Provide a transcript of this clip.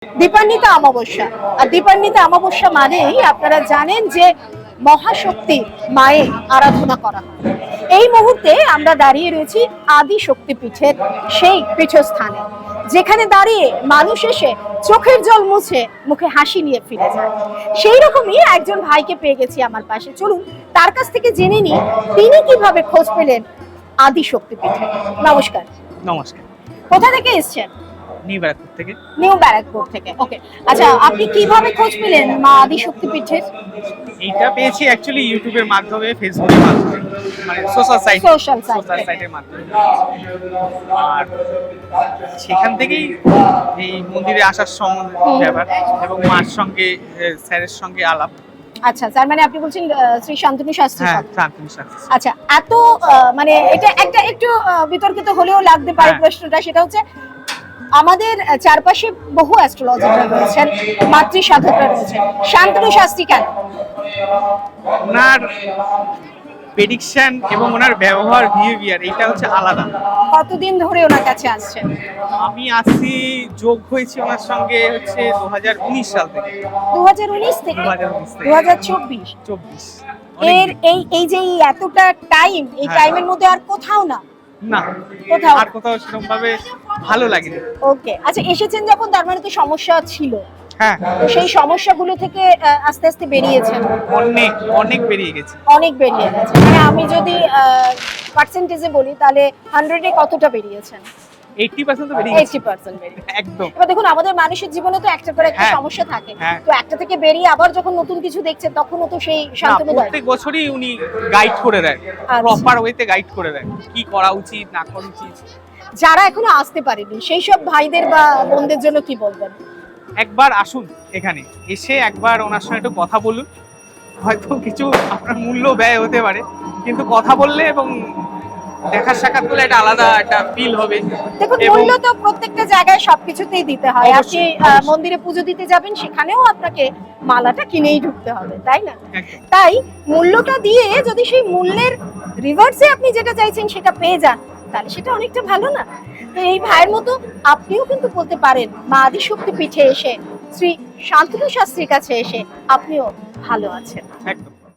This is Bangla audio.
দীপান্বিতা অমাবস্যা। আর দীপান্বিতা অমাবস্যা মানেই আপনারা জানেন যে মহাশক্তি মায়ের আরাধনা করা হয়। এই মুহূর্তে আমরা দাঁড়িয়ে রয়েছি আদি শক্তিপীঠের সেই পীঠস্থানে, যেখানে দাঁড়িয়ে মানুষ এসে চোখের জল মুছে মুখে হাসি নিয়ে ফিরে যায়। সেই রকমই একজন ভাইকে পেয়ে গেছি আমার পাশে। চলুন তার কাছ থেকে জেনে নিই তিনি কিভাবে খোঁজ পেলেন আদি শক্তিপীঠে। নমস্কার। নমস্কার। কোথা থেকে এসেছেন? নিউ ব্যারাকপুর থেকে। নিউ ব্যারাকপুর থেকে। ওকে, আচ্ছা আপনি কিভাবে খোঁজ পেলেন মা আদি শক্তিপীঠের? এইটা পেয়েছি অ্যাকচুয়ালি ইউটিউবের মাধ্যমে, ফেসবুকের মাধ্যমে, মানে সোশ্যাল সাইটের মাধ্যমে। আর সেখান থেকেই এই মন্দিরে আসার ব্যাপার এবং মার সঙ্গে স্যারের সঙ্গে আলাপ। আচ্ছা, তার মানে আপনি বলছেন শ্রী শান্তনু শাস্ত্রী। হ্যাঁ, শান্তনু শাস্ত্রী। আচ্ছা, এত মানে এটা একটা একটু বিতর্কিত হলেও লাগতে পারে প্রশ্নটা, সেটা হচ্ছে আমাদের চারপাশে বহু অ্যাস্ট্রোলজাররা রয়েছেন, মাতৃ সাধকরা রয়েছেন, শান্তনু শাস্ত্রী কেন? ওনার প্রেডিকশন এবং ওনার ব্যবহার, বিহেভিয়ার, এটা হচ্ছে আলাদা। কতদিন ধরে ওনার কাছে আসছেন? আমি আসছি, যোগ হয়েছি ওনার সঙ্গে হচ্ছে 2019 সাল থেকে। 2019 থেকে 2024 এর এই যে এতটা টাইম, এই টাইমের মধ্যে আর কোথাও না? না, কোথাও আর কোথাও সেরকম ভাবে ভালো লাগেনি। ওকে, আচ্ছা এসেছেন যখন, তার মানে তো সমস্যা ছিল। হ্যাঁ, তো সেই সমস্যাগুলো থেকে আস্তে আস্তে বেরিয়েছেন? অনেক অনেক বেরিয়ে গেছে। অনেক বেরিয়ে গেছে। মানে আমি যদি পার্সেন্টেজে বলি তাহলে 100 এ কতটা বেরিয়েছেন? 80% তো বেরিয়ে গেছে। 80% বেরিয়ে একদম। এবার দেখুন, আমাদের মানুষের জীবনে তো একটা করে একটা সমস্যা থাকে। তো একটা থেকে বেরিয়ে আবার যখন নতুন কিছু দেখছেন, তখনও তো সেই শান্তনু দেয়। প্রত্যেক বছরই উনি গাইড করে দেন, প্রপার ওয়েতে গাইড করে দেন কি করা উচিত না করা উচিত। যারা এখনো আসতে পারেনি সেই সব ভাইদের বা বোনদের জন্য কি বলবেন? একবার আসুন, এখানে এসে একবার ওনার সঙ্গে একটু কথা বলুন। হয়তো কিছু আপনার মূল্য ব্যয় হতে পারে, কিন্তু কথা বললে এবং দেখা সাক্ষাৎ করলে একটা আলাদা একটা ফিল হবে। দেখুন, মূল্য তো প্রত্যেকটা জায়গায় সবকিছুতেই দিতে হয়। আপনি মন্দিরে পুজো দিতে যাবেন, সেখানেও আপনাকে মালাটা কিনেই ঢুকতে হবে, তাই না? তাই মূল্যটা দিয়ে যদি সেই মূল্যের রিভার্সে আপনি যেটা চাইছেন সেটা পেয়ে যান, তাহলে সেটা অনেকটা ভালো না? তো এই ভাইয়ের মতো আপনিও কিন্তু বলতে পারেন, মা আদি শক্তি পীঠে এসে, শ্রী শান্তনু শাস্ত্রীর কাছে এসে আপনিও ভালো আছেন। একদম।